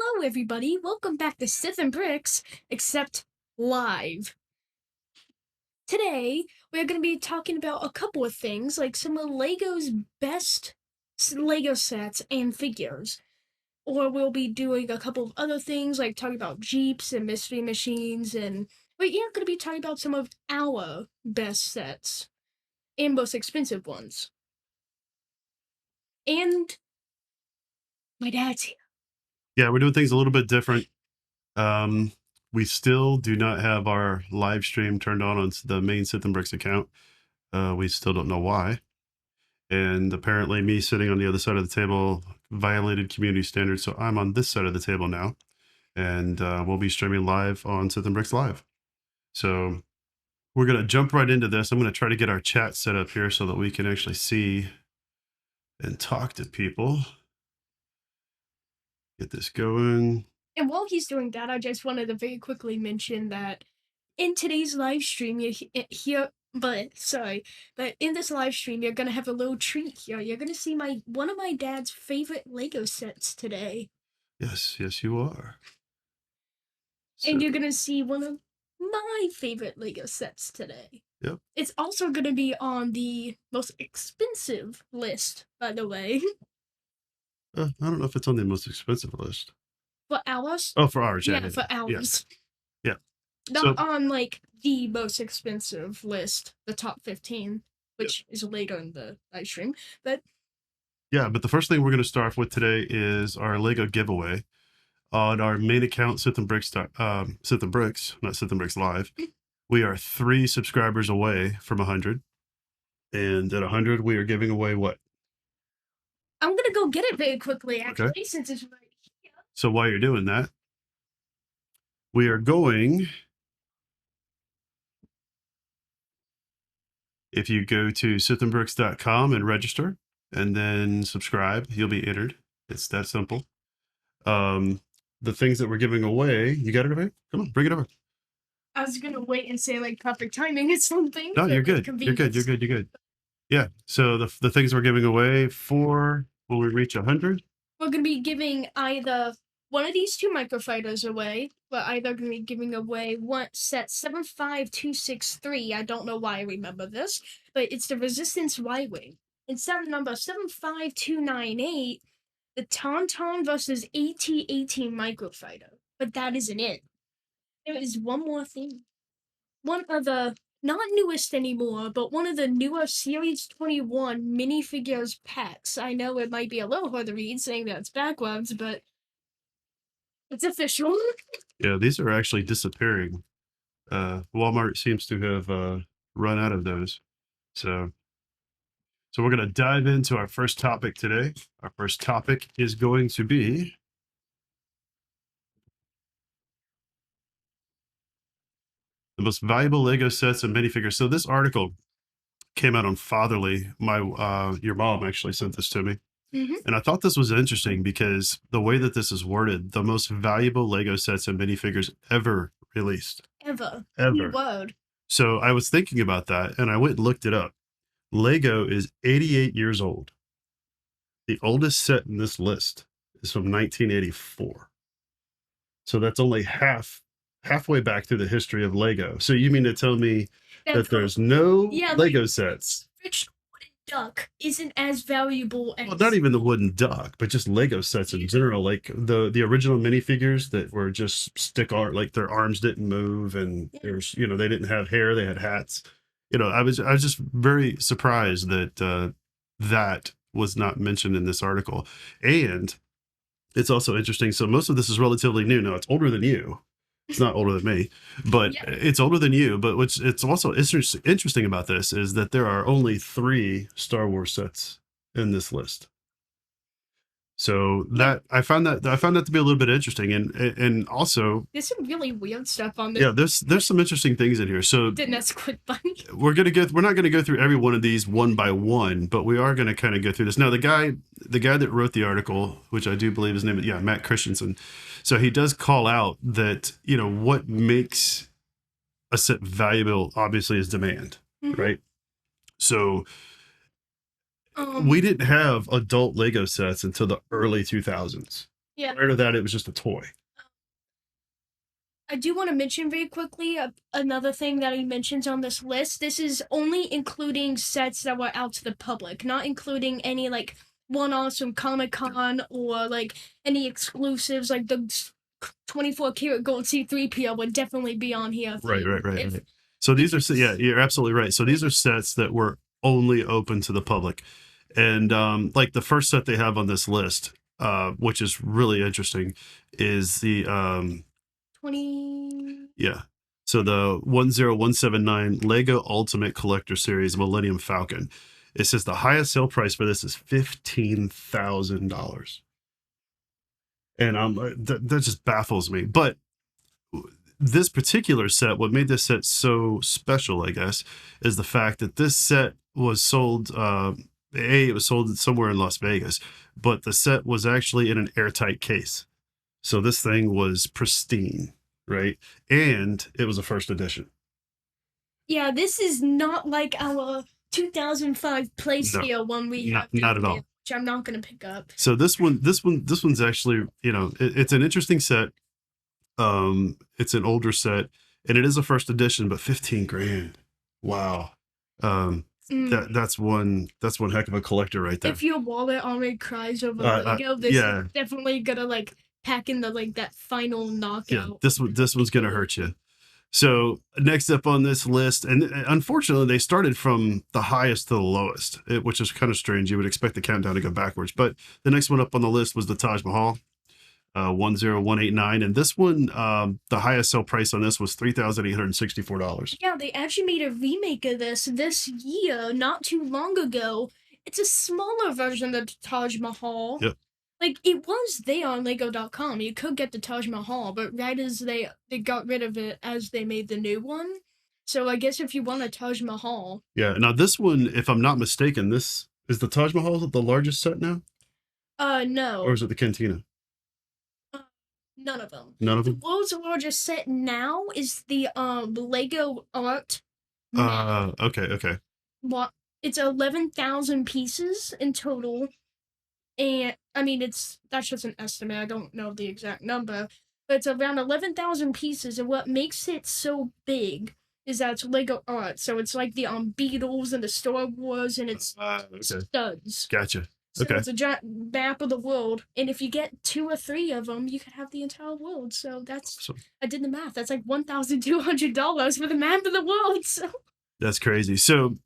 Hello, everybody. Welcome back to Sith and Bricks, except live. Today, we're going to be talking about a couple of things, like some of LEGO's best LEGO sets and figures. Or we'll be doing a couple of other things, like talking about Jeeps and Mystery Machines, and we're going to be talking about some of our best sets and most expensive ones. And my dad's here. Yeah, we're doing things a little bit different. We still do not have our live stream turned on the main Sith and Bricks account. We still don't know why. And apparently me sitting on the other side of the table violated community standards, so I'm on this side of the table now. And we'll be streaming live on Sith and Bricks Live. So we're going to jump right into this. I'm going to try to get our chat set up here so that we can actually see and talk to people. Get this going. And while he's doing that, I just wanted to very quickly mention that in today's live stream, but in this live stream, you're gonna have a little treat here. You're gonna see one of my dad's favorite Lego sets today. Yes, you are. And you're gonna see one of my favorite Lego sets today. Yep. It's also gonna be on the most expensive list, by the way. I don't know if it's on the most expensive list. For ours? Oh, for ours, yeah. For ours. Yeah. Not on, like, the most expensive list, the top 15, which is later in the live stream, but... Yeah, but the first thing we're going to start off with today is our Lego giveaway. On our main account, Sith and Bricks, not Sith and Bricks Live, we are 3 subscribers away from 100. And at 100, we are giving away what? I'm going to go get it very quickly, actually, since it's right here. So while you're doing that, we are going, if you go to sithandbricks.com and register and then subscribe, you'll be entered. It's that simple. The things that we're giving away, you got it over here? Come on, bring it over. I was going to wait and say, like, perfect timing or something. No, you're good. You're good. Yeah, so the things we're giving away for when we reach 100, we're going to be giving either one of these 2 microfighters away. We're either going to be giving away one set 75263. I don't know why I remember this, but it's the Resistance Y-Wing. And set number 75298, the Tauntaun versus AT-18 microfighter. But that isn't it. There is one more thing. One of the, not newest anymore, but one of the newer Series 21 Minifigures packs. I know it might be a little hard to read saying that it's backwards, but it's official. Yeah, these are actually disappearing. Walmart seems to have run out of those. So we're going to dive into our first topic today. Our first topic is going to be the most valuable Lego sets and minifigures. So this article came out on Fatherly. Your mom actually sent this to me. Mm-hmm. And I thought this was interesting because the way that this is worded, the most valuable Lego sets and minifigures ever released. Ever. Word. So I was thinking about that and I went and looked it up. Lego is 88 years old. The oldest set in this list is from 1984. So that's only halfway back through the history of Lego. So you mean to tell me that there's no Lego sets? Duck isn't as valuable as... Well, not even the wooden duck, but just Lego sets in general, like the original minifigures that were just stick art, like their arms didn't move and there's, they didn't have hair, they had hats. I was just very surprised that that was not mentioned in this article. And it's also interesting. So most of this is relatively new. Now it's older than you. It's not older than me, but it's older than you. But what's also interesting about this is that there are only 3 Star Wars sets in this list. So that I found that to be a little bit interesting, and also there's some really weird stuff on this. Yeah, there's some interesting things in here. So that's quite funny. We're not gonna go through every one of these one by one, but we are gonna kind of go through this. Now the guy that wrote the article, which I do believe his name is Matt Christensen. So he does call out that what makes a set valuable obviously is demand, right? So we didn't have adult Lego sets until the early 2000s. Yeah. Prior to that, it was just a toy. I do want to mention very quickly another thing that he mentions on this list. This is only including sets that were out to the public, not including any like one-offs from Comic Con or like any exclusives like the 24 karat gold C3PO would definitely be on here. Right. So these are, yeah, you're absolutely right. So these are sets that were only open to the public. And like the first set they have on this list, which is really interesting, is the 20. yeah. So the 10179 Lego Ultimate Collector Series Millennium Falcon. It says the highest sale price for this is $15,000. And that just baffles me. But this particular set, what made this set so special, I guess, is the fact that this set was sold. It was sold somewhere in Las Vegas, but the set was actually in an airtight case. So this thing was pristine, right? And it was a first edition. Yeah, this is not like our 2005 playscale one we have. Not at all. Which I'm not going to pick up. So this one's actually, it's an interesting set. It's an older set, and it is a first edition, but 15 grand. Wow. That's one heck of a collector right there. If your wallet already cries over Lego, this is definitely gonna like pack in the like that final knockout. Yeah, this one's gonna hurt you. So next up on this list, and unfortunately they started from the highest to the lowest, which is kind of strange. You would expect the countdown to go backwards, but the next one up on the list was the Taj Mahal. 10189, and this one, the highest sale price on this was $3,864. Yeah, they actually made a remake of this year, not too long ago. It's a smaller version of the Taj Mahal. Yep. Like it was there on Lego.com. You could get the Taj Mahal, but right as they got rid of it as they made the new one. So I guess if you want a Taj Mahal. Yeah. Now this one, if I'm not mistaken, this is the Taj Mahal the largest set now? No. Or is it the Cantina? None of them. None of them? The world's largest set now is the Lego Art. Okay. What? It's 11,000 pieces in total. And I mean, that's just an estimate. I don't know the exact number, but it's around 11,000 pieces. And what makes it so big is that it's Lego Art. So it's like the Beatles and the Star Wars, and it's studs. Gotcha. So it's a giant map of the world, and if you get 2 or 3 of them, you could have the entire world. So that's awesome. I did the math. That's like $1,200 for the map of the world. So that's crazy. So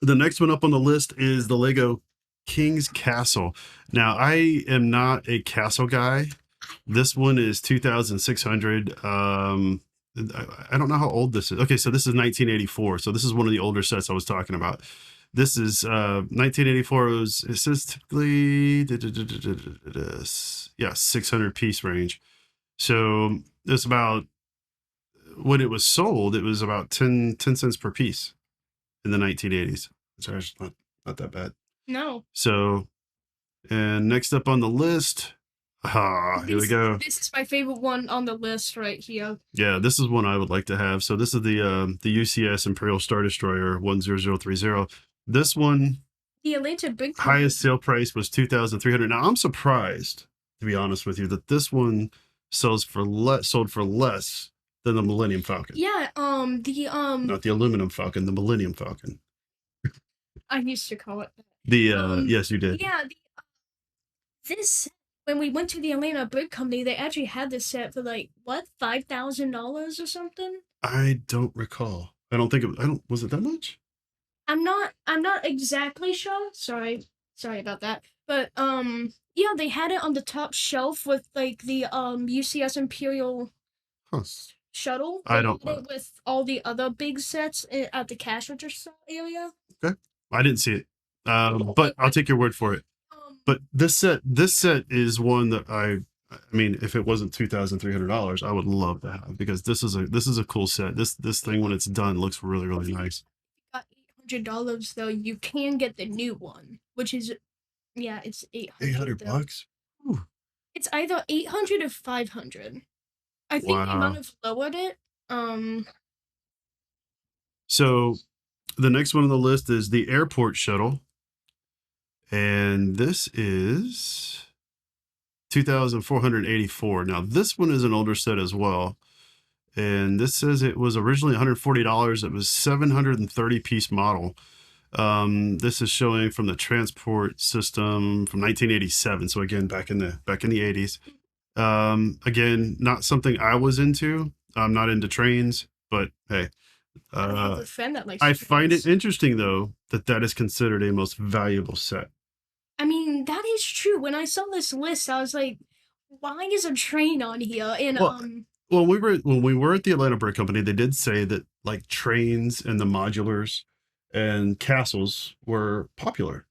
the next one up on the list is the Lego King's Castle. Now I am not a castle guy. This one is 2,600. I don't know how old this is. Okay, so this is 1984. So this is one of the older sets I was talking about. This is 1984. It says typically 600 piece range. So it's about, when it was sold, it was about 10 cents per piece in the 1980s. It's actually not that bad. No. So, and next up on the list, here we go. This is my favorite one on the list right here. Yeah, this is one I would like to have. So this is the UCS Imperial Star Destroyer 10030. This one, the Atlanta Big highest sale price was $2,300. Now I'm surprised, to be honest with you, that this one sold for less than the Millennium Falcon. Yeah, not the Aluminum Falcon, the Millennium Falcon. I used to call it that. Yes, you did. Yeah, this, when we went to the Atlanta Brick Company, they actually had this set for like what, $5,000 or something. I don't recall. Was it that much? I'm not exactly sure. Sorry about that. But yeah, they had it on the top shelf with like the UCS Imperial shuttle. I don't with all the other big sets at the cash register area. Okay, I didn't see it, but I'll take your word for it. But this set is one that I mean, if it wasn't $2,300, I would love to have, because this is a cool set. This thing, when it's done, looks really, really nice. $800 though, you can get the new one, which is, yeah, it's $800. It's either 800 or 500. I think they might have lowered it. So the next one on the list is the airport shuttle, and this is 2,484. Now this one is an older set as well, and this says it was originally $140. It was 730 piece model. This is showing from the transport system from 1987. So again, back in the 80s. Again, not something I was into. I'm not into trains, but hey, I have a friend that likes I find trains. it interesting though that is considered a most valuable set. I mean, that is true. When I saw this list, I was like, why is a train on here? And Well, when we were at the Atlanta Brick Company, they did say that like trains and the modulars and castles were popular.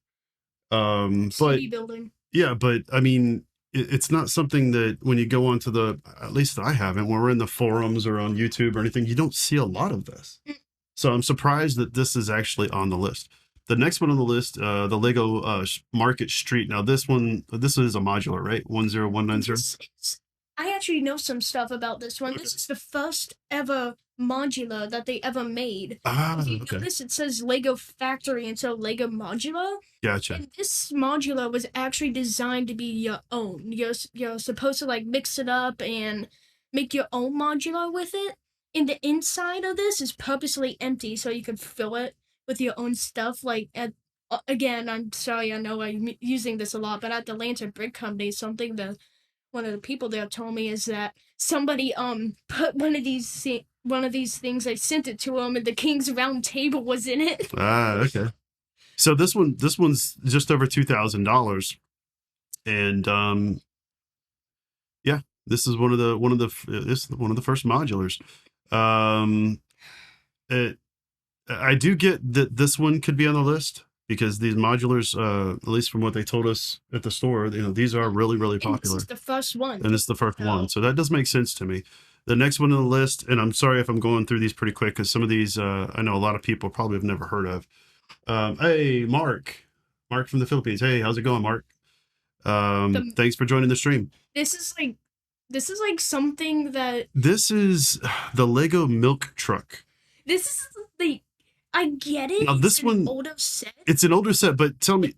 But city building. yeah, but I mean, it's not something that when you go onto the, at least I haven't, when we're in the forums or on YouTube or anything, you don't see a lot of this. Mm. So I'm surprised that this is actually on the list. The next one on the list, the Lego Market Street. Now this is a modular, right? 10190. I actually know some stuff about this one. Okay. This is the first ever modular that they ever made. Ah, If you okay. notice, it says Lego Factory instead of Lego Modular. Gotcha. And this modular was actually designed to be your own. You're supposed to like mix it up and make your own modular with it. And the inside of this is purposely empty so you could fill it with your own stuff. Like again, I'm sorry, I know I'm using this a lot, but at the Atlanta Brick Company, something that one of the people there told me is that somebody put one of these things. I sent it to him, and the King's Round Table was in it. Ah, okay. So this one's just over $2,000, and yeah, this is one of the first modulars. It, I do get that this one could be on the list because these modulars, at least from what they told us at the store, these are really, really And popular. this is the first one. And it's the first one. So that does make sense to me. The next one on the list, and I'm sorry if I'm going through these pretty quick because some of these I know a lot of people probably have never heard of. Hey, Mark from the Philippines. Hey, how's it going, Mark? Thanks for joining the stream. This is like something that This is the Lego milk truck. this is the I get it. Now this one, older set. it's an older set, but tell me,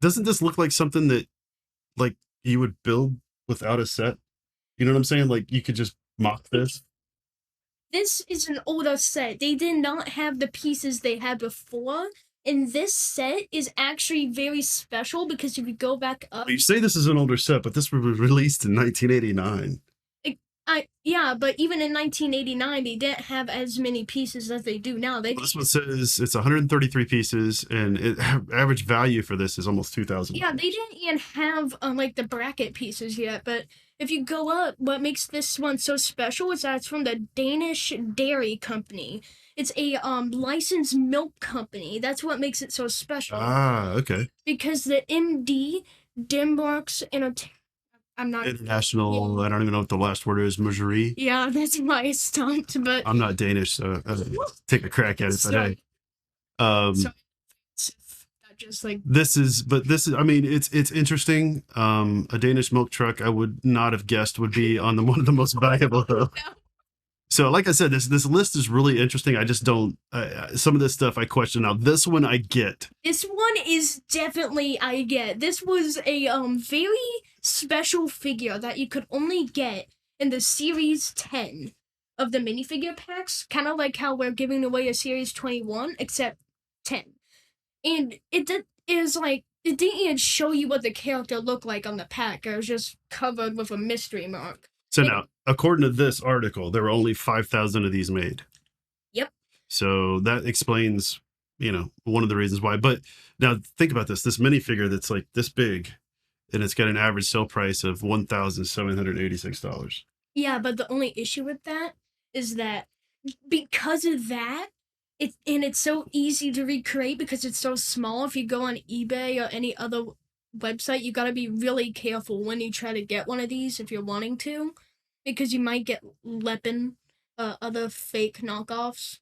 doesn't this look like something that like you would build without a set? You know what I'm saying? Like you could just mock this. This is an older set. They did not have the pieces they had before. And this set is actually very special because if you go back up, You say this is an older set, but this was released in 1989. yeah, but even in 1989, they didn't have as many pieces as they do now. This one says it's 133 pieces, and average value for this is almost 2,000. Yeah, they didn't even have like the bracket pieces yet. But if you go up, what makes this one so special is that it's from the Danish Dairy Company. It's a licensed milk company. That's what makes it so special. Ah, okay. Because the MD Denmark's I'm not international. Yeah. I don't even know what the last word is. Mesure. Yeah, that's why I stumped. But I'm not Danish, so take a crack at it. But hey, just like this is. I mean, it's interesting. A Danish milk truck. I would not have guessed would be on one of the most valuable. No. So, like I said, this list is really interesting. I just don't. Some of this stuff I question. Now, this one I get. This one is definitely I get. This was a very special figure that you could only get in the Series 10 of the minifigure packs. Kind of like how we're giving away a Series 21, except 10. And it didn't even show you what the character looked like on the pack. It was just covered with a mystery mark. So now, according to this article, there were only 5,000 of these made. Yep. So that explains, one of the reasons why. But now think about this minifigure that's like this big, and it's got an average sale price of $1,786. Yeah, but the only issue with that is that because of that, it's so easy to recreate because it's so small. If you go on eBay or any other website, you got to be really careful when you try to get one of these if you're wanting to, because you might get other fake knockoffs.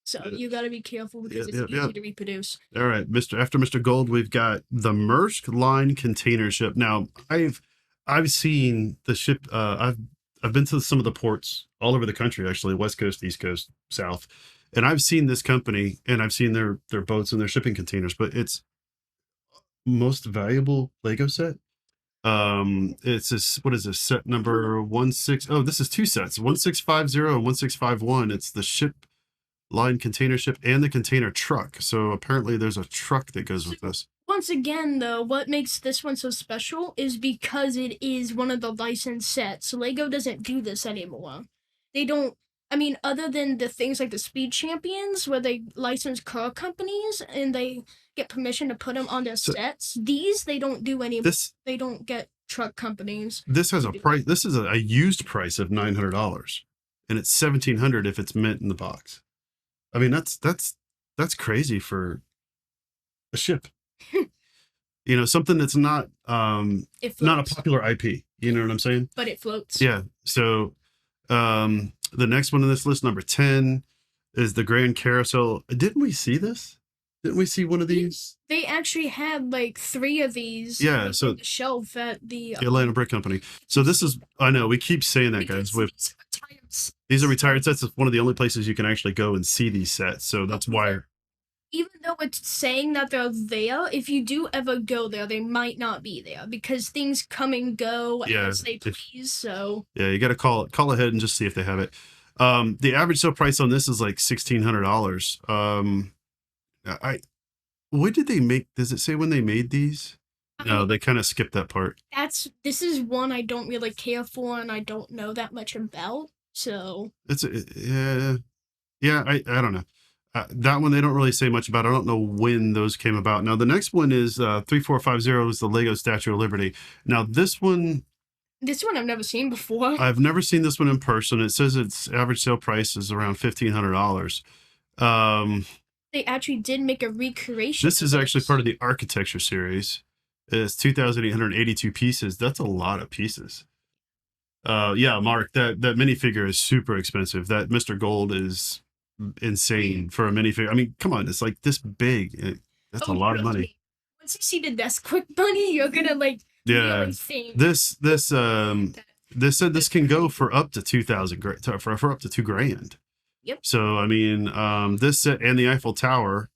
So you got to be careful because it's easy to reproduce. All right, after Mr. Gold, we've got the Maersk Line container ship. Now, I've seen the ship. I've been to some of the ports all over the country, actually, West Coast, East Coast, South, and I've seen this company and I've seen their boats and their shipping containers. But it's most valuable Lego set. It's this, what is this, set number 16? Oh, this is two sets, 1650 and 1651. It's the ship line container ship and the container truck. So apparently there's a truck that goes with this. Once again, though, what makes this one so special is because it is one of the licensed sets. Lego doesn't do this anymore. They don't. I mean, other than the things like the Speed Champions, where they license car companies and they get permission to put them on their sets, these they don't do anymore. They don't get truck companies. This has a price. This is a used price of $900, and it's $1,700 if it's mint in the box. I mean, that's crazy for a ship. You know, something that's not not a popular IP. You know what I'm saying? But it floats. Yeah. So the next one on this list, number 10, is the Grand Carousel. Didn't we see this? Didn't we see one of these? They actually had like 3 of these. Yeah. So on the shelf at the Atlanta Brick Company. So this is, I know we keep saying that, guys. These are retired sets. It's one of the only places you can actually go and see these sets. So that's why. Even though it's saying that they're there, if you do ever go there, they might not be there because things come and go as they please. So yeah, you got to call ahead and just see if they have it. The average sale price on this is like $1,600. What did they make? Does it say when they made these? No, they kind of skipped that part. This is one I don't really care for, and I don't know that much about. So It's yeah. I don't know. That one they don't really say much about. I don't know when those came about. Now the next one is 3450 is the Lego Statue of Liberty. Now this one I've never seen before. I've never seen this one in person. It says its average sale price is around $1,500. They actually did make a recreation. This is actually part of the architecture series. It's 2,882 pieces. That's a lot of pieces. Yeah, Mark, that minifigure is super expensive. That Mr. Gold is insane for a minifigure. I mean, come on, it's like this big. That's a lot of money. Once you see the desk quick bunny, you're gonna like really think. This said this can go for up to 2,000 for up to $2,000. Yep. So I mean, this set and the Eiffel Tower,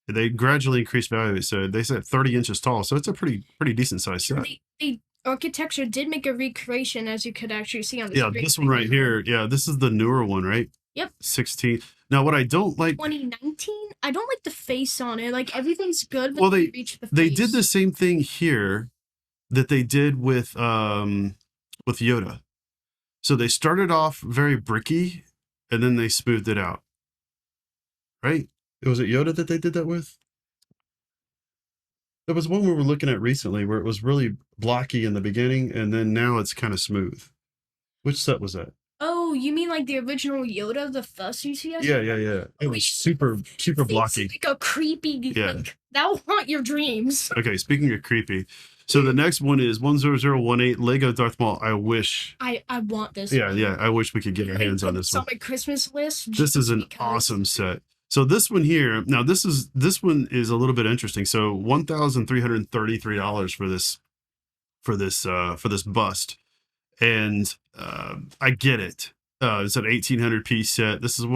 they gradually increase value. So they said 30 inches tall. So it's a pretty decent size set. The architecture did make a recreation, as you could actually see on the screen. Yeah, this one right here. Yeah, this is the newer one, right? Yep. 16. Now, what I don't like... 2019? I don't like the face on it. Like, everything's good, but well, they reach the face. They did the same thing here that they did with Yoda. So they started off very bricky, and then they smoothed it out. Right? Was it Yoda that they did that with? There was one we were looking at recently where it was really blocky in the beginning, and then now it's kind of smooth. Which set was that? Oh, you mean like the original Yoda, the first UCS? Yeah. It was super blocky. Like a creepy. Yeah. Like, that'll haunt your dreams. Okay, speaking of creepy, so the next one is 10018 Lego Darth Maul. I wish. I want this. Yeah. I wish we could get our hands on this one. It's on my Christmas list. This is an awesome set. So this one here, now this one is a little bit interesting. So $1,333 for this bust, and I get it. It's an 1,800 piece set. Is this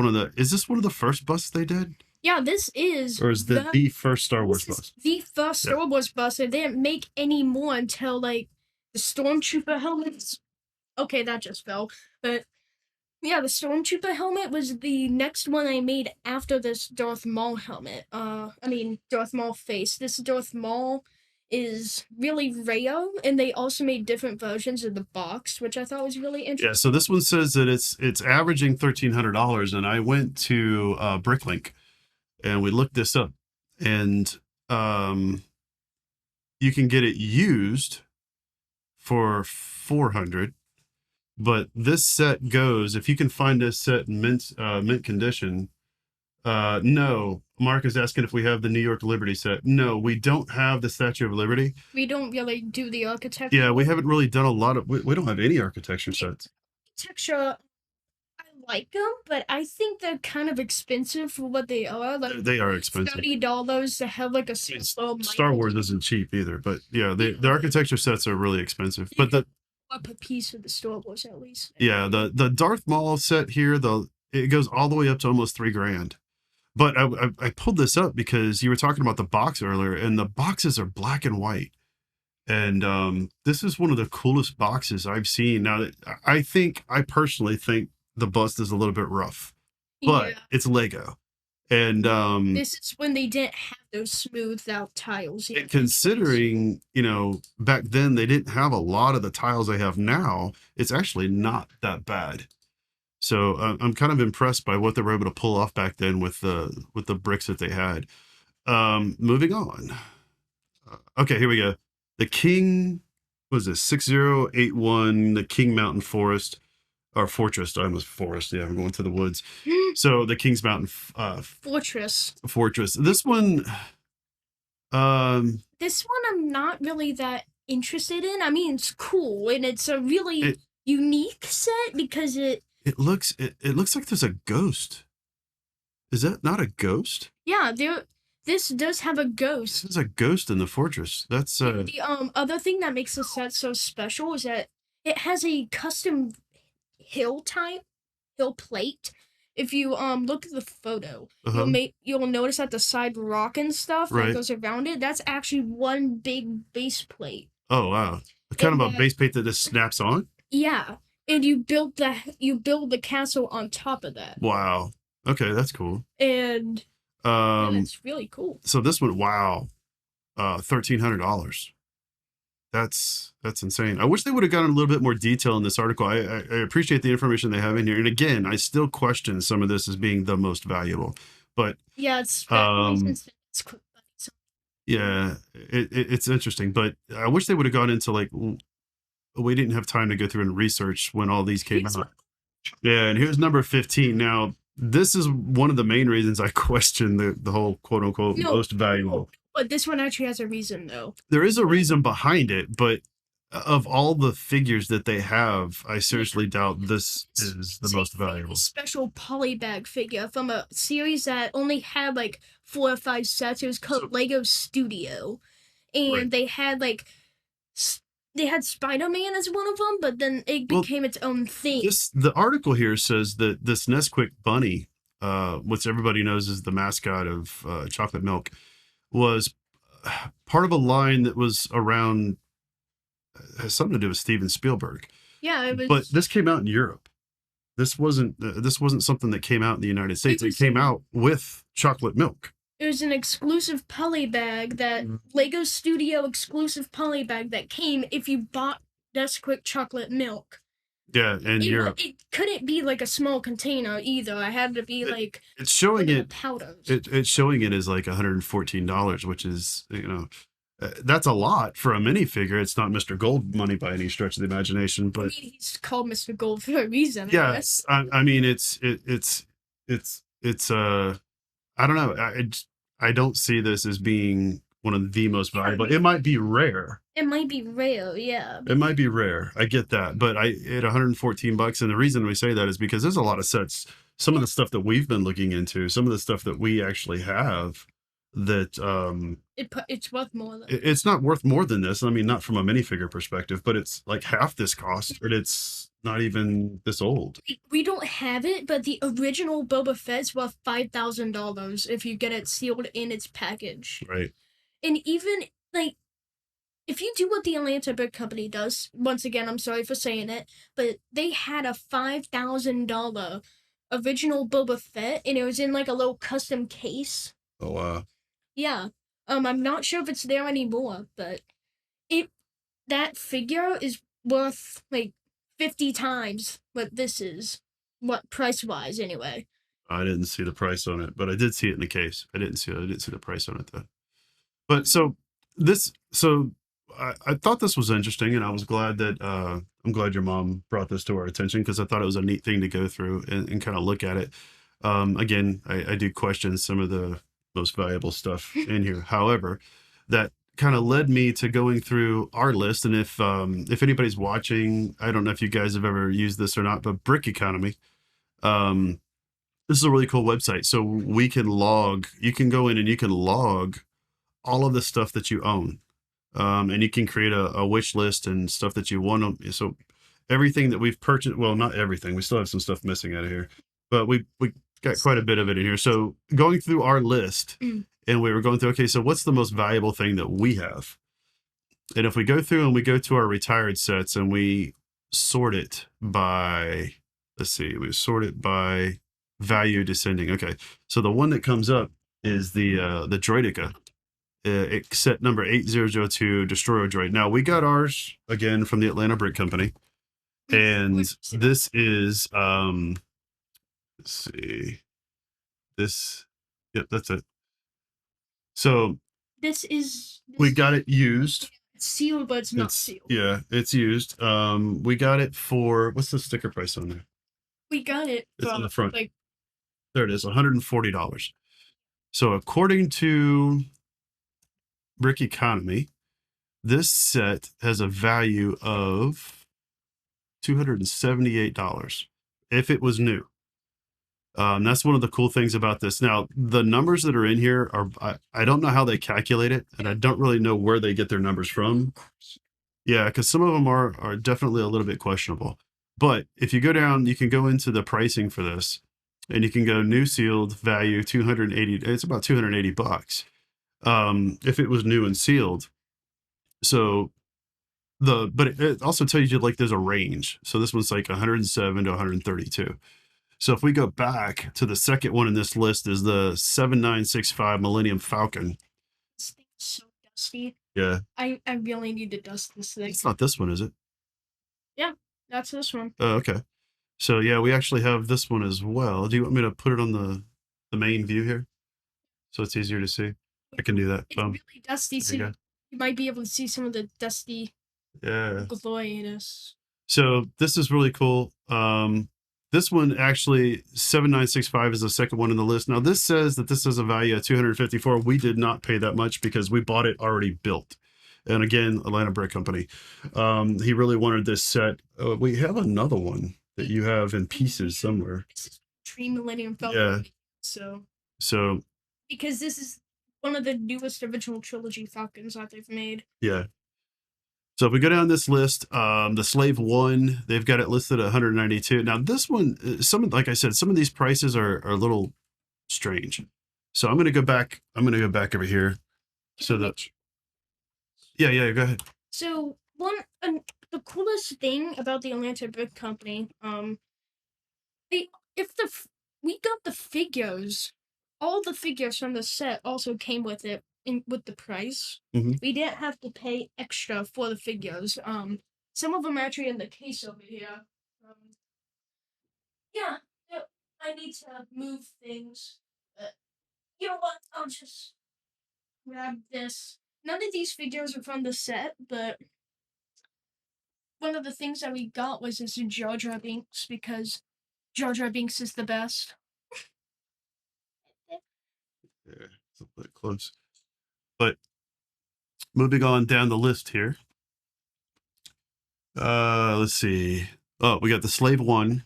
one of the first busts they did? Yeah, this is. Or is the first Star Wars bust? The first Star Wars bust. They didn't make any more until like the Stormtrooper helmets. Okay, that just fell, but. Yeah, the Stormtrooper helmet was the next one I made after this Darth Maul helmet. Darth Maul face. This Darth Maul is really rare, and they also made different versions of the box, which I thought was really interesting. Yeah, so this one says that it's averaging $1,300, and I went to Bricklink, and we looked this up, and you can get it used for $400. But this set goes, if you can find this set in mint condition. No, Mark is asking if we have the New York Liberty set. No, we don't have the Statue of Liberty. We don't really do the architecture. Yeah, we haven't really done a lot of, we don't have any architecture sets. Architecture, I like them, but I think they're kind of expensive for what they are. Like, they are expensive. $30 to have like a Star Wars isn't cheap either, but yeah, the architecture sets are really expensive. But up a piece of the Star Wars at least. Yeah, the Darth Maul set here, it goes all the way up to almost $3,000. But I pulled this up because you were talking about the box earlier, and the boxes are black and white. And this is one of the coolest boxes I've seen. Now, I personally think the bust is a little bit rough, but Yeah. it's Lego. And This is when they didn't have those smoothed out tiles yet. considering, back then they didn't have a lot of the tiles they have now, it's actually not that bad. So I'm kind of impressed by what they were able to pull off back then with the bricks that they had. Moving on. Okay, here we go. The King, what is this? 6081, the King Mountain Forest or Fortress. I almost forest. Yeah, I'm going to the woods. So the King's Mountain Fortress. Fortress. This one, This one I'm not really that interested in. I mean, it's cool and it's a really unique set because it looks like there's a ghost. Is that not a ghost? Yeah, this does have a ghost. There's a ghost in the fortress. That's the other thing that makes the set so special is that it has a custom hill plate. If you look at the photo, you'll notice that the side rock and stuff that goes around it, that's actually one big base plate. Oh wow. Kind of a base plate that just snaps on? Yeah. And you build the castle on top of that. Wow. Okay, that's cool. And it's really cool. So this one, wow, $1,300. That's insane. I wish they would have gotten a little bit more detail in this article. I appreciate the information they have in here, and again, I still question some of this as being the most valuable. But yeah, it's yeah, it's interesting. But I wish they would have gone into like, we didn't have time to go through and research when all these came out. Yeah, and here's number 15. Now, this is one of the main reasons I question the whole quote unquote most valuable. But this one actually has a reason, though. There is a reason behind it, but of all the figures that they have, I seriously doubt this is the most valuable. Special polybag figure from a series that only had like 4 or 5 sets. It was called Lego Studio, and they had Spider-Man as one of them, but then it became its own thing. The article here says that this Nesquik bunny, which everybody knows is the mascot of chocolate milk, was part of a line that was around, has something to do with Steven Spielberg. Yeah, it was. But this came out in Europe. This wasn't something that came out in the United States. It came out with chocolate milk. It was an exclusive polybag, that Lego Studio exclusive polybag that came if you bought Nesquik chocolate milk. Yeah, in Europe. It couldn't be like a small container either. I had to be it's showing it powders. It's showing it as like $114, which is, that's a lot for a minifigure. It's not Mr. Gold money by any stretch of the imagination, but he's called Mr. Gold for a reason. Yeah, I guess. I mean, it's I don't know. I don't see this as being one of the most valuable. It might be rare. It might be rare, yeah. It might be rare. I get that, but at $114, and the reason we say that is because there's a lot of sets. Some of the stuff that we've been looking into, some of the stuff that we actually have, that it's worth more. It's not worth more than this. I mean, not from a minifigure perspective, but it's like half this cost, and it's not even this old. We don't have it, but the original Boba Fett's worth $5,000 if you get it sealed in its package. Right. And even if you do what the Atlanta Book Company does, once again, I'm sorry for saying it, but they had a $5,000 original Boba Fett, and it was in like a little custom case. Oh wow. Yeah. I'm not sure if it's there anymore, but that figure is worth like 50 times what this is. What price-wise, anyway. I didn't see the price on it, but I did see it in the case. I didn't see the price on it though. But I thought this was interesting, and I was glad that I'm glad your mom brought this to our attention, because I thought it was a neat thing to go through and kind of look at it. Again, I do question some of the most valuable stuff in here. However, that kind of led me to going through our list. And if anybody's watching, I don't know if you guys have ever used this or not, but Brick Economy, this is a really cool website. So you can go in and you can log all of the stuff that you own. And you can create a wish list and stuff that you want. So everything that we've purchased, well, not everything, we still have some stuff missing out of here, but we got quite a bit of it in here. So going through our list, and we were going through, okay, so what's the most valuable thing that we have? And if we go through and we go to our retired sets and we sort it by, let's see, we sort it by value descending. Okay, so the one that comes up is the Droideka, set number 8002 Destroyer Droid. Now we got ours again from the Atlanta Brick Company, and this is let's see, this, yep, that's it. So we got it used. It's sealed, but it's not sealed. Yeah, it's used. We got it for, what's the sticker price on there? We got it. It's on the front. Like, there it is, $140. So according to Brick Economy, this set has a value of $278 if it was new. That's one of the cool things about this. Now, the numbers that are in here are, I don't know how they calculate it, and I don't really know where they get their numbers from. Yeah, because some of them are definitely a little bit questionable. But if you go down, you can go into the pricing for this, and you can go new sealed value 280. It's about 280 bucks if it was new and sealed. So but it also tells you like there's a range. So this one's like 107 to 132. So if we go back to the second one in this list is the 7965 Millennium Falcon. This thing's so dusty. Yeah. I really need to dust this thing. It's not this one, is it? Yeah, that's this one. Oh, okay. So yeah, we actually have this one as well. Do you want me to put it on the main view here? So it's easier to see? I can do that. It's really dusty, so you might be able to see some of the dusty glowiness. So this is really cool. This one actually 7965 is the second one in the list. Now this says that this has a value of 254. We did not pay that much because we bought it already built. And again, Atlanta Brick Company. He really wanted this set. We have another one that you have in pieces somewhere. This is Tree Millennium Falcon. Yeah. So because this is one of the newest original trilogy Falcons that they've made. Yeah. So if we go down this list, the Slave One, they've got it listed at 192. Now this one, like I said, some of these prices are a little strange. So I'm going to go back. I'm going to go back over here. Yeah, go ahead. So the coolest thing about the Atlanta Brick Company, we got the figures. All the figures from the set also came with it with the price. We didn't have to pay extra for the figures. Some of them are actually in the case over here. Yeah, I need to move things. But you know what? I'll just grab this. None of these figures are from the set, but one of the things that we got was this Jar Jar Binks because Jar Jar Binks is the best. Yeah, it's a bit close. But moving on down the list here. Let's see. Oh, we got the Slave One.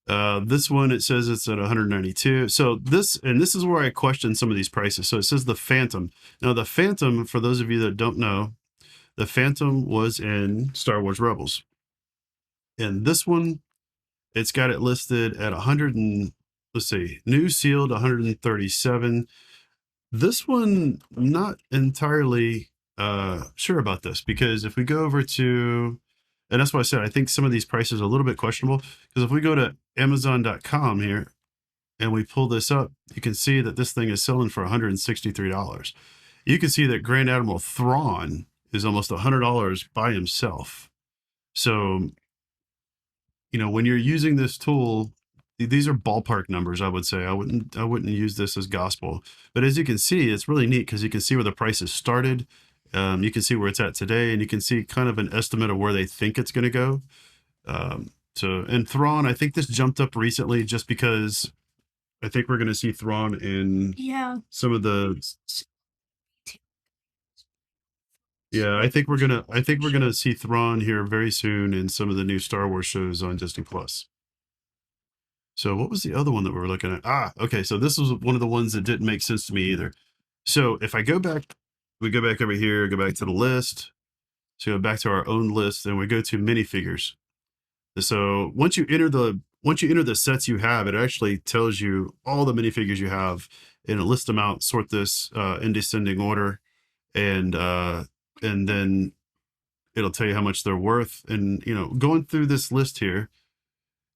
This one, it says it's at 192. So this is where I question some of these prices. So it says the Phantom. Now the Phantom, for those of you that don't know, the Phantom was in Star Wars Rebels. And this one, it's got it listed at 100 and, let's see, new sealed 137. This one, not entirely sure about this, because if we go over to, and that's why I said I think some of these prices are a little bit questionable, because if we go to Amazon.com here and we pull this up, you can see that this thing is selling for $163. You can see that Grand Admiral Thrawn is almost $100 by himself. So, you know, when you're using this tool, these are ballpark numbers, I would say. I wouldn't use this as gospel. But as you can see, it's really neat because you can see where the prices started. You can see where it's at today, and you can see kind of an estimate of where they think it's going to go. And Thrawn, I think this jumped up recently just because I think we're going to see Thrawn in some of the. Yeah, I think we're gonna see Thrawn here very soon in some of the new Star Wars shows on Disney Plus. So what was the other one that we were looking at? Okay, so this was one of the ones that didn't make sense to me either. So if I go back, we go back over here, go back to the list. So go back to our own list, and we go to minifigures. So once you enter the once you enter the sets you have, it actually tells you all the minifigures you have, and it lists them out, sort this in descending order, and then it'll tell you how much they're worth. And going through this list here,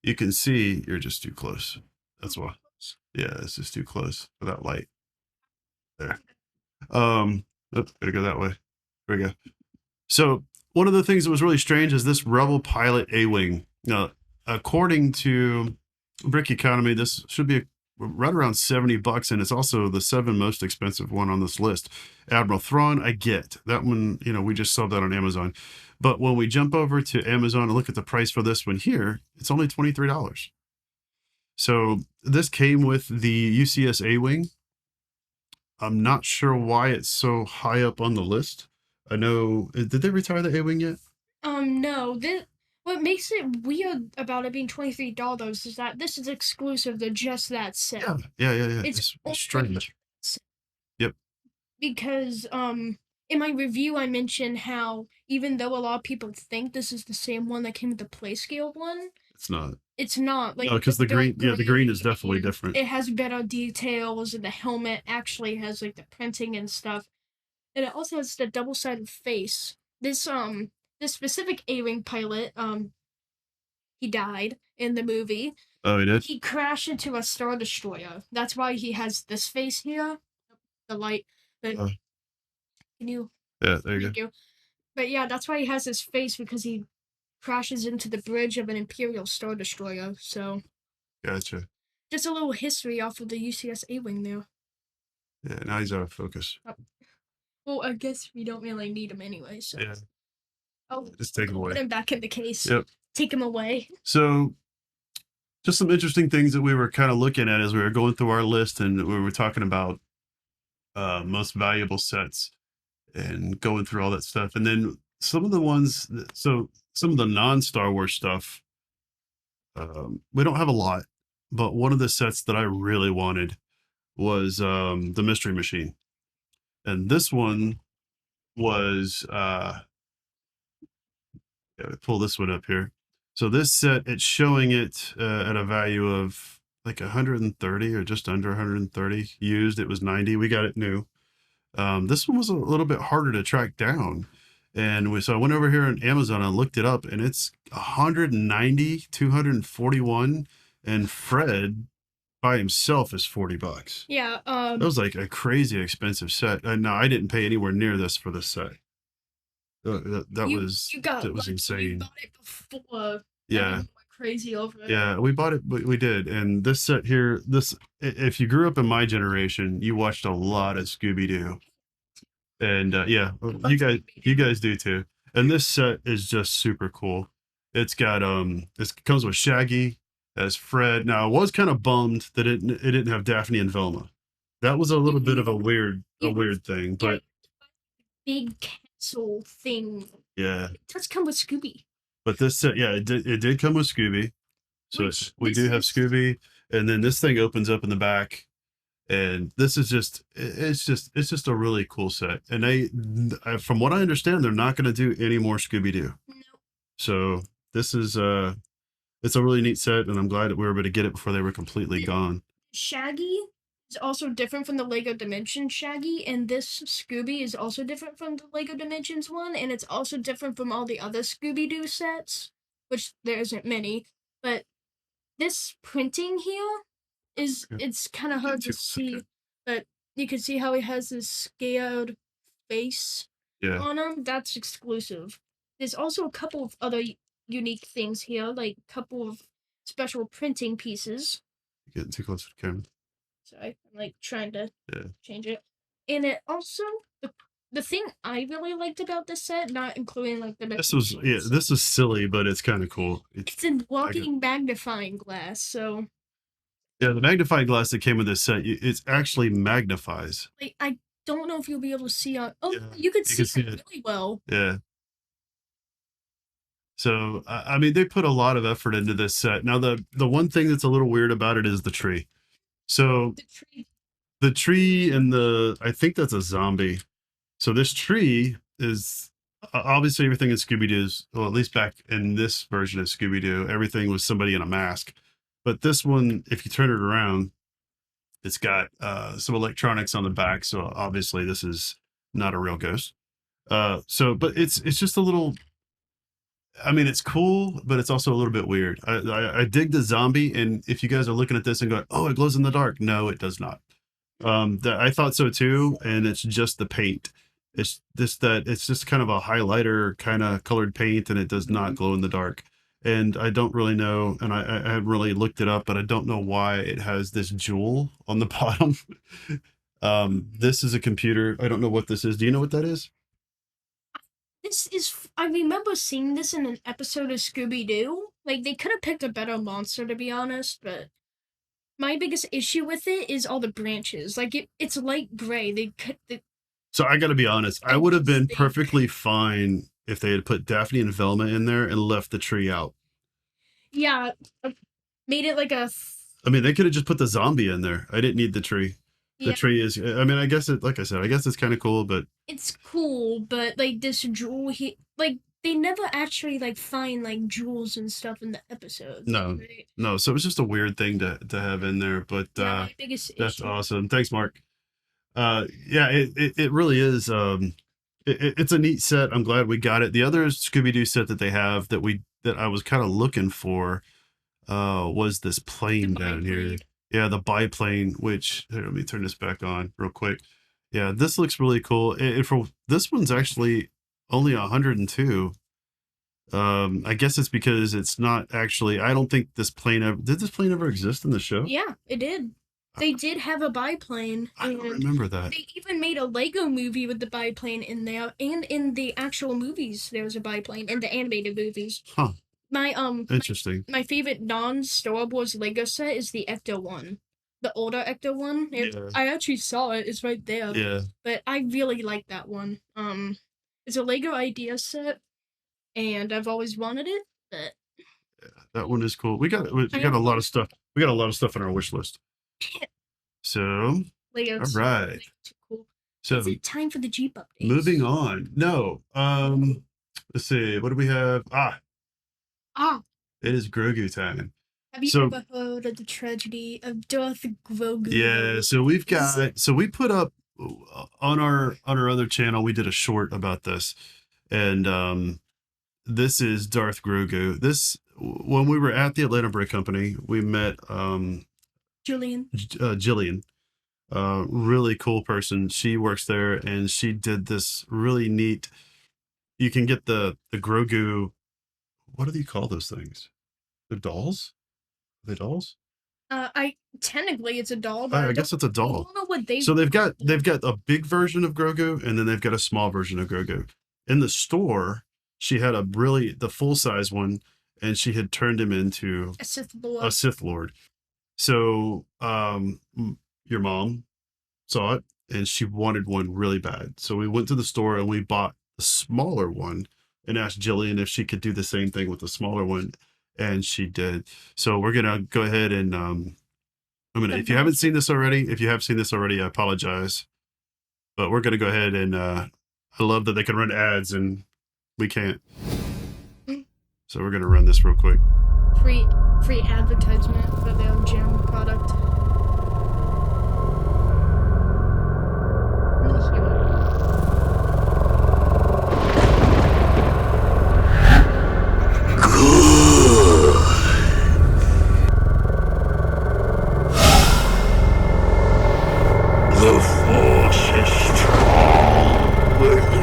you can see you're just too close. That's why. Yeah, it's just too close for that light. There. Gotta go that way. There we go. So one of the things that was really strange is this Rebel Pilot A-Wing. Now, according to Brick Economy, this should be right around $70, and it's also the 7th most expensive one on this list. Admiral Thrawn, I get that one. We just saw that on Amazon, but when we jump over to Amazon and look at the price for this one here, it's only $23. So this came with the UCS A-Wing. I'm not sure why it's so high up on the list. I know, did they retire the A-Wing yet? No. What makes it weird about it being $23 is that this is exclusive to just that set. Yeah. It's strange. Yep. Because in my review I mentioned how even though a lot of people think this is the same one that came with the Playscale one, it's not. It's not. Like, no, because the green, the green is definitely different. It has better details, and the helmet actually has like the printing and stuff. And it also has the double-sided face. This specific A-Wing pilot, he died in the movie. Oh, he did? He crashed into a Star Destroyer. That's why he has this face here. The light. But can you? Yeah, there you go. But yeah, that's why he has this face, because he crashes into the bridge of an Imperial Star Destroyer. So. Gotcha. Just a little history off of the UCS A-Wing there. Yeah, now he's out of focus. Well, I guess we don't really need him anyway, so. Yeah. I'll just take him away. Put him back in the case. Yep. Take him away. So, just some interesting things that we were kind of looking at as we were going through our list, and we were talking about most valuable sets and going through all that stuff. And then some of the ones, some of the non-Star Wars stuff, we don't have a lot, but one of the sets that I really wanted was the Mystery Machine. And this one was, pull this one up here. So this set, it's showing it at a value of like 130 or just under 130 used. It was 90. We got it new. This one was a little bit harder to track down. And so I went over here on Amazon and looked it up, and it's 190, 241. And Fred by himself is $40. Yeah. That was like a crazy expensive set. No, I didn't pay anywhere near this for this set. That was insane. You bought it before. Yeah. Went crazy over it. Yeah, we bought it, but we did. And this set here, if you grew up in my generation, you watched a lot of Scooby-Doo. And yeah, you guys do too. And this set is just super cool. It's got it comes with Shaggy as Fred. Now I was kind of bummed that it didn't have Daphne and Velma. That was a little bit of a weird thing, but big castle thing. Yeah. It does come with Scooby. But this set, yeah, it did come with Scooby. So we do have Scooby, and then this thing opens up in the back. And this is it's just a really cool set. And from what I understand, they're not going to do any more Scooby-Doo. No. So this is it's a really neat set, and I'm glad that we were able to get it before they were completely gone. Shaggy is also different from the Lego Dimensions Shaggy, and this Scooby is also different from the Lego Dimensions one, and it's also different from all the other Scooby-Doo sets, which there isn't many. But this printing here it's kind of hard to see, but you can see how he has this scared face on him. That's exclusive. There's also a couple of other unique things here, like a couple of special printing pieces. You're getting too close to the camera. Sorry, I'm like trying to change it. And it also the thing I really liked about this set, not including like the this was silly, but it's kind of cool. It's a walking magnifying glass, so. Yeah, the magnifying glass that came with this set, it actually magnifies. Like, I don't know if you'll be able to see on. Oh, you could see it really well. Yeah. So, I mean, they put a lot of effort into this set. Now, the one thing that's a little weird about it is the tree. So, the tree and I think that's a zombie. So this tree is obviously everything in Scooby-Doo's, well, at least back in this version of Scooby-Doo, everything was somebody in a mask. But this one, if you turn it around, it's got some electronics on the back. So obviously this is not a real ghost. But it's just a little. I mean, it's cool, but it's also a little bit weird. I dig the zombie, and if you guys are looking at this and going, "Oh, it glows in the dark," no, it does not. I thought so too, and it's just the paint. It's just kind of a highlighter kind of colored paint, and it does not glow in the dark. And I don't really know, and I haven't really looked it up, but I don't know why it has this jewel on the bottom. This is a computer. I don't know what this is. Do you know what that is? This is. I remember seeing this in an episode of Scooby Doo. Like, they could have picked a better monster, to be honest, but my biggest issue with it is all the branches. Like, it's light gray. So I got to be honest. I would have been perfectly fine if they had put Daphne and Velma in there and left the tree out. Yeah, made it like a. I mean, they could have just put the zombie in there. I didn't need the tree. The tree is. I mean, I guess it. Like I said, I guess it's kind of cool, but it's cool. But like this jewel, like they never actually like find like jewels and stuff in the episodes. No, right? no. So it was just a weird thing to have in there, but My biggest that's issue. awesome. Thanks, Mark. Yeah, it really is. It's a neat set. I'm glad we got it. The other Scooby Doo set that they have that I was kind of looking for was this plane down here. Yeah, the biplane. Which here, let me turn this back on real quick. Yeah, this looks really cool. And for this one's actually only 102. I guess it's because it's not actually. I don't think this plane ever did. This plane ever exist in the show? Yeah, it did. They did have a biplane. I don't remember that. They even made a Lego movie with the biplane in there, and in the actual movies there was a biplane in the animated movies. Huh. My Interesting. My favorite non-Star Wars Lego set is the Ecto one, the older Ecto one. Yeah. I actually saw it; it's right there. Yeah. But I really like that one. It's a Lego idea set, and I've always wanted it. But yeah, that one is cool. We got a lot of stuff. We got a lot of stuff on our wish list. So, Legos. all right. Cool. So, is it time for the Jeep updates? Moving on. No. Let's see. What do we have? It is Grogu time. Have you ever heard of the tragedy of Darth Grogu? Yeah. So we put up on our other channel. We did a short about this, and this is Darth Grogu. This when we were at the Atlanta Brick Company, we met Jillian, really cool person. She works there, and she did this really neat. You can get the Grogu. What do you call those things? The dolls? Are they dolls? Technically it's a doll, but I guess it's a doll. I don't know what they. So they've got a big version of Grogu, and then they've got a small version of Grogu. In the store, she had the full size one, and she had turned him into a Sith Lord. A Sith Lord. So, your mom saw it, and she wanted one really bad. So we went to the store and we bought the smaller one, and asked Jillian if she could do the same thing with the smaller one, and she did. So we're gonna go ahead and if you haven't seen this already, I apologize, but we're gonna go ahead and I love that they can run ads and we can't. So we're gonna run this real quick. Free advertisement for their gem product. The Force is strong with you.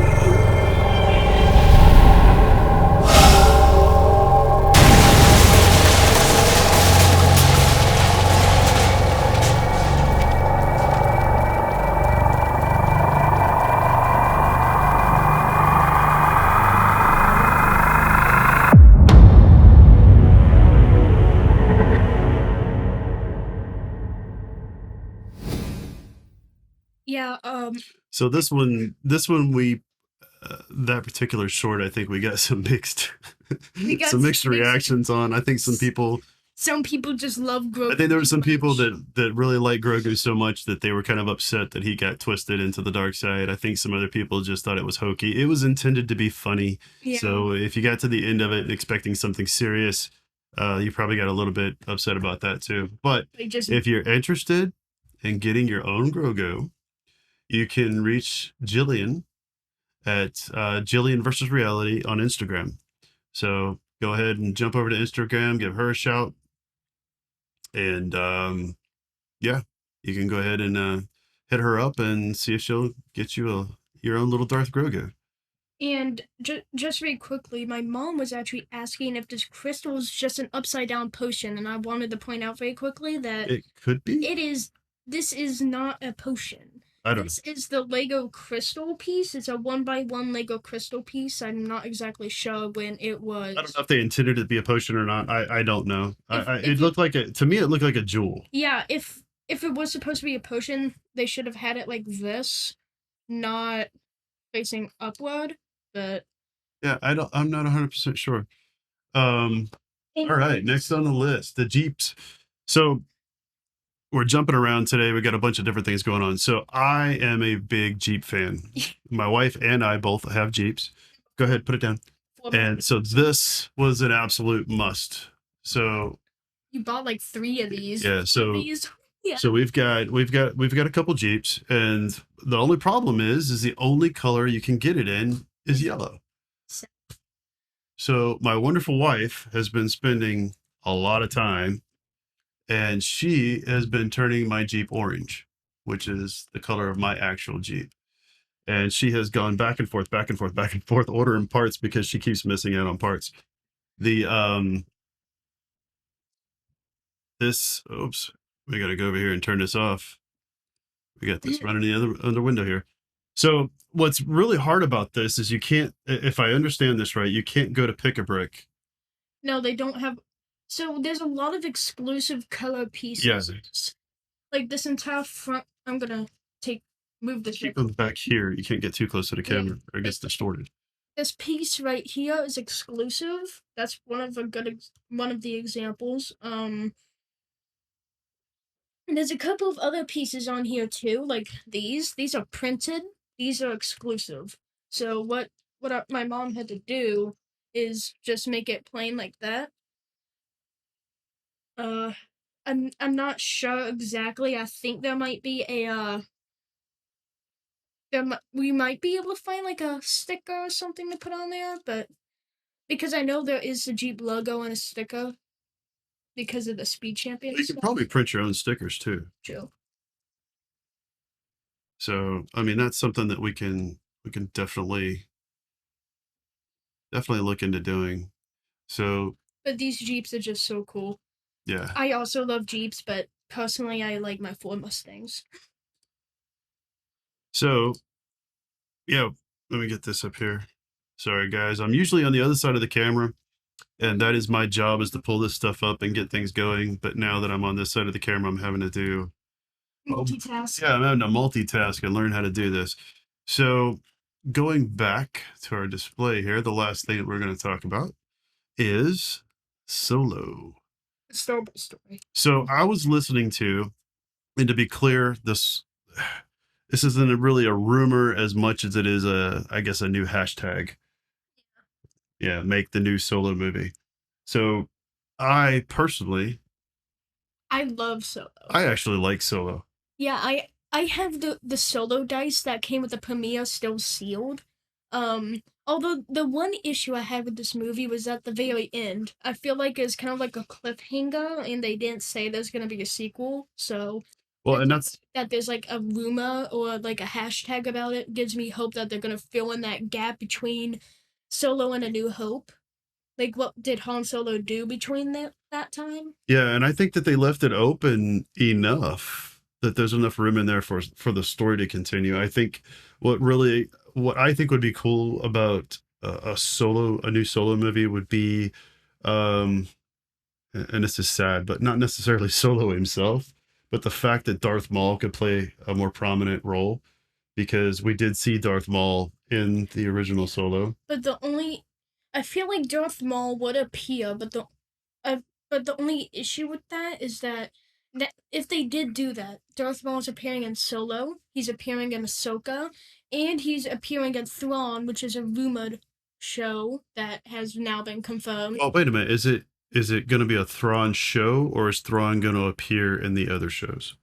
Yeah. So this one, we that particular short, I think we got some mixed, some mixed reactions on. I think some people just love Grogu. I think there were some people that really like Grogu so much that they were kind of upset that he got twisted into the dark side. I think some other people just thought it was hokey. It was intended to be funny. Yeah. So if you got to the end of it expecting something serious, You probably got a little bit upset about that too. But They just if you're interested in getting your own Grogu, you can reach Jillian at Jillian versus Reality on Instagram. So go ahead and jump over to Instagram, give her a shout, and yeah, you can go ahead and hit her up and see if she'll get you your own little Darth Grogu. and just very quickly, my mom was actually asking if this crystal is just an upside down potion, and I wanted to point out very quickly that It could be. it is. This is not a potion. I don't know. This is the Lego crystal piece. It's a 1x1 Lego crystal piece. I'm not exactly sure when it was. I don't know if they intended it to be a potion or not. I don't know. If It looked like a to me. It looked like a jewel. Yeah, if it was supposed to be a potion, they should have had it like this, not facing upward. But Yeah, I don't. I'm not 100% sure. Um. All right. Next on the list, the Jeeps. So we're jumping around today. We got a bunch of different things going on. So I am a big Jeep fan. My wife and I both have Jeeps. Go ahead, put it down. And so this was an absolute must. So you bought like 3 of these. yeah, so These. Yeah. so we've got a couple Jeeps, and the only problem is the only color you can get it in is yellow. So my wonderful wife has been spending a lot of time, and she has been turning my Jeep orange, which is the color of my actual Jeep. And she has gone back and forth, back and forth, back and forth, ordering parts because she keeps missing out on parts. The this oops, we gotta go over here and turn this off. We got this running the other window here. So what's really hard about this is you can't, if I understand this right, you can't go to Pick a Brick. No, they don't have. So there's a lot of exclusive color pieces. Yeah. Like this entire front. I'm gonna move this. Keep them back here. You can't get too close to the camera or it gets distorted. This piece right here is exclusive. That's one of the examples. And there's a couple of other pieces on here too, like these. These are printed. These are exclusive. So my mom had to do is just make it plain like that. I'm not sure exactly. I think there might be we might be able to find like a sticker or something to put on there, but because I know there is the Jeep logo and a sticker because of the Speed Champion. You can probably print your own stickers too. True. So I mean that's something that we can definitely look into doing. So But these Jeeps are just so cool. yeah. I also love Jeeps, but personally I like my Ford Mustangs. So yeah, let me get this up here. Sorry guys, I'm usually on the other side of the camera, and that is my job, is to pull this stuff up and get things going. But now that I'm on this side of the camera, I'm having to do multitask. Yeah, I'm having to multitask and learn how to do this. So going back to our display here, the last thing that we're going to talk about is Solo. Star Wars story. So I was listening to, and to be clear, this isn't really a rumor as much as it is I guess a new hashtag. Yeah, make the new Solo movie. So I personally, I love Solo. I actually like Solo. Yeah, I have the Solo dice that came with the premiere still sealed. Although the one issue I had with this movie was at the very end. I feel like it's kind of like a cliffhanger, and they didn't say there's gonna be a sequel. So, well, and that's that there's like a rumor or like a hashtag about it gives me hope that they're gonna fill in that gap between Solo and A New Hope. Like, what did Han Solo do between that time? Yeah, and I think that they left it open enough that there's enough room in there for the story to continue. I think what I think would be cool about a new Solo movie would be, and this is sad, but not necessarily Solo himself, but the fact that Darth Maul could play a more prominent role, because we did see Darth Maul in the original Solo. But I feel like Darth Maul would appear, but the only issue with that is that if they did do that, Darth Maul is appearing in Solo, he's appearing in Ahsoka, and he's appearing in Thrawn, which is a rumored show that has now been confirmed. Oh, wait a minute. is it going to be a Thrawn show, or is Thrawn going to appear in the other shows?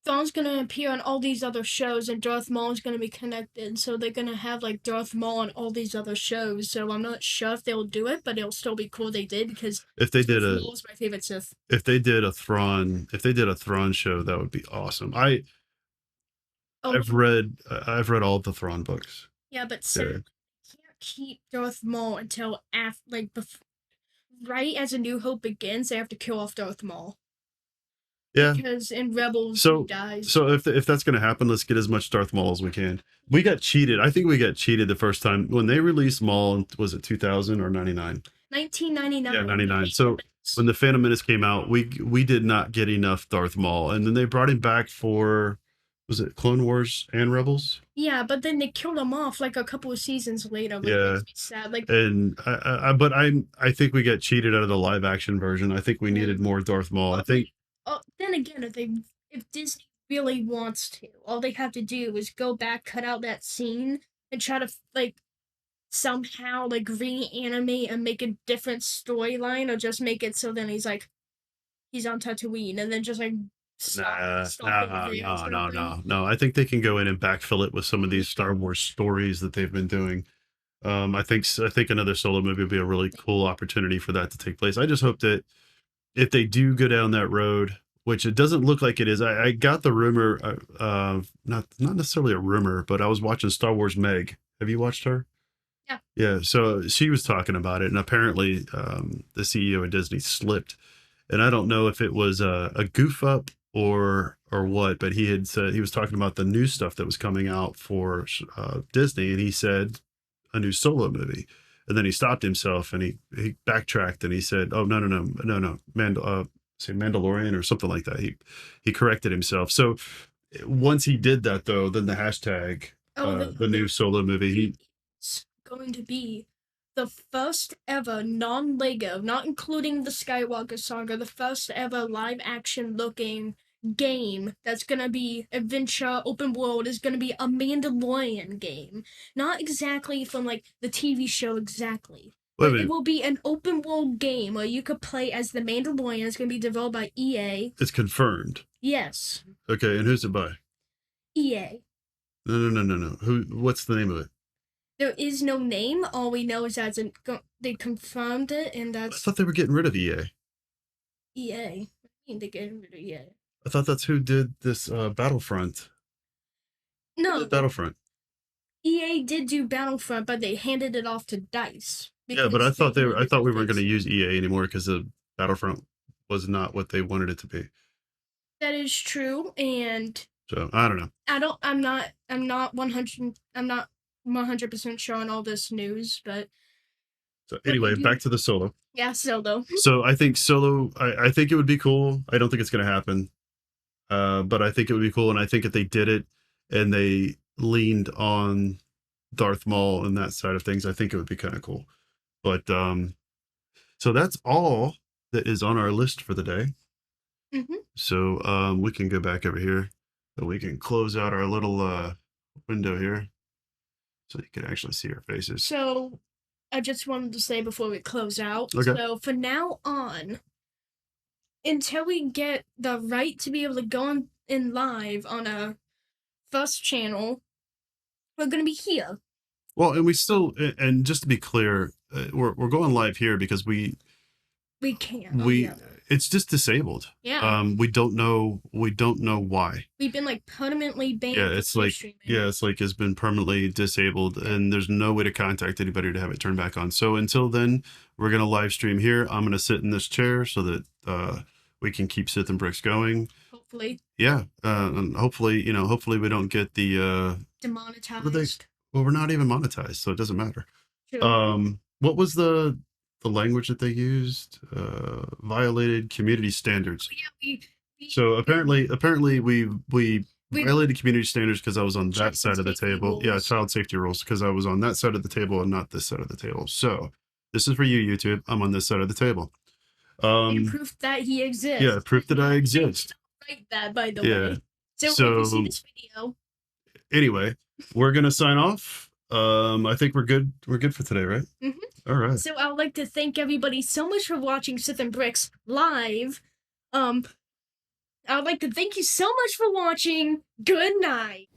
Thrawn's gonna appear on all these other shows, and Darth Maul is gonna be connected. So they're gonna have like Darth Maul on all these other shows. So I'm not sure if they'll do it, but it'll still be cool they did because If they did Darth a Maul is my favorite Sith. if they did a Thrawn show, that would be awesome. Oh I've read all of the Thrawn books. yeah, but Yeah. Sith can't keep Darth Maul until after right as A New Hope begins. They have to kill off Darth Maul. Yeah. Because in Rebels So he dies. so if that's going to happen, let's get as much Darth Maul as we can. We got cheated. I think we got cheated the first time when they released Maul. Was it 2000 or 99? 1999. Yeah, 99. So when the Phantom Menace came out, we did not get enough Darth Maul, and then they brought him back for, was it Clone Wars and Rebels? Yeah, but then they killed him off like a couple of seasons later. Which Yeah, makes me sad. Like, and I think we got cheated out of the live action version. I think we needed more Darth Maul. I think. then again, if Disney really wants to, all they have to do is go back, cut out that scene, and try to like somehow like reanimate and make a different storyline, or just make it so then he's on Tatooine, and then just like Nah, stop nah, it no, sort no, of thing. no, no. I think they can go in and backfill it with some of these Star Wars stories that they've been doing. I think another solo movie would be a really cool opportunity for that to take place. I just hope that if they do go down that road, which it doesn't look like it is, I got the rumor, not necessarily a rumor, but I was watching Star Wars Meg. Have you watched her? Yeah. Yeah. So she was talking about it, and apparently the CEO of Disney slipped, and I don't know if it was a goof up or what, but he had said he was talking about the new stuff that was coming out for Disney, and he said a new solo movie, and then he stopped himself and he backtracked and he said, "Oh no, say Mandalorian or something like that." He corrected himself. So once he did that, though, then the hashtag the new solo movie. It's going to be the first ever non-Lego, not including the Skywalker saga, the first ever live action looking game that's gonna be adventure open world is gonna be a Mandalorian game. Not exactly from like the TV show exactly. Wait a But it minute. will be an open world game where you could play as the Mandalorian. It's gonna be developed by EA. It's confirmed. Yes. Okay, and who's it by? EA. No. Who? What's the name of it? There is no name. All we know is that they confirmed it, and I that's thought they were getting rid of EA. EA. I mean, they get rid of EA. I thought that's who did this Battlefront. No, Battlefront. EA did do Battlefront, but they handed it off to DICE. Yeah, but I thought I thought we weren't going to use. use EA anymore because the Battlefront was not what they wanted it to be. That is true, and So I don't know. I'm not 100% sure on all this news, but So anyway, back to the solo. yeah, still though. So I think solo. I think it would be cool. I don't think it's going to happen, but I think it would be cool. And I think if they did it and they leaned on Darth Maul and that side of things, I think it would be kind of cool. But so that's all that is on our list for the day. Mm-hmm. So we can go back over here and we can close out our little window here so you can actually see our faces. So I just wanted to say before we close out. Okay. So for now on, until we get the right to be able to go in live on a first channel, we're gonna be here. Well, and we still, and just to be clear, we're going live here because we can't. it's just disabled. Yeah. We don't know why. We've been like permanently banned. Yeah, it's like it's been permanently disabled, and there's no way to contact anybody to have it turned back on. So until then, we're gonna live stream here. I'm gonna sit in this chair so that we can keep Sith and Bricks going. Hopefully. Yeah, and hopefully we don't get the demonetized. Well, we're not even monetized, so it doesn't matter. True. What was the language that they used? Violated community standards. Yeah, so apparently we violated community standards because I was on that side of the table. Rules. Yeah, child safety rules because I was on that side of the table and not this side of the table. So this is for you, YouTube. I'm on this side of the table. And proof that he exists. Yeah, proof that I exist. Write that, by the way. So if you see this video. Anyway, we're gonna sign off. I think we're good. We're good for today, right? Mhm. All right. So I would like to thank everybody so much for watching Sith and Bricks live. I would like to thank you so much for watching. Good night.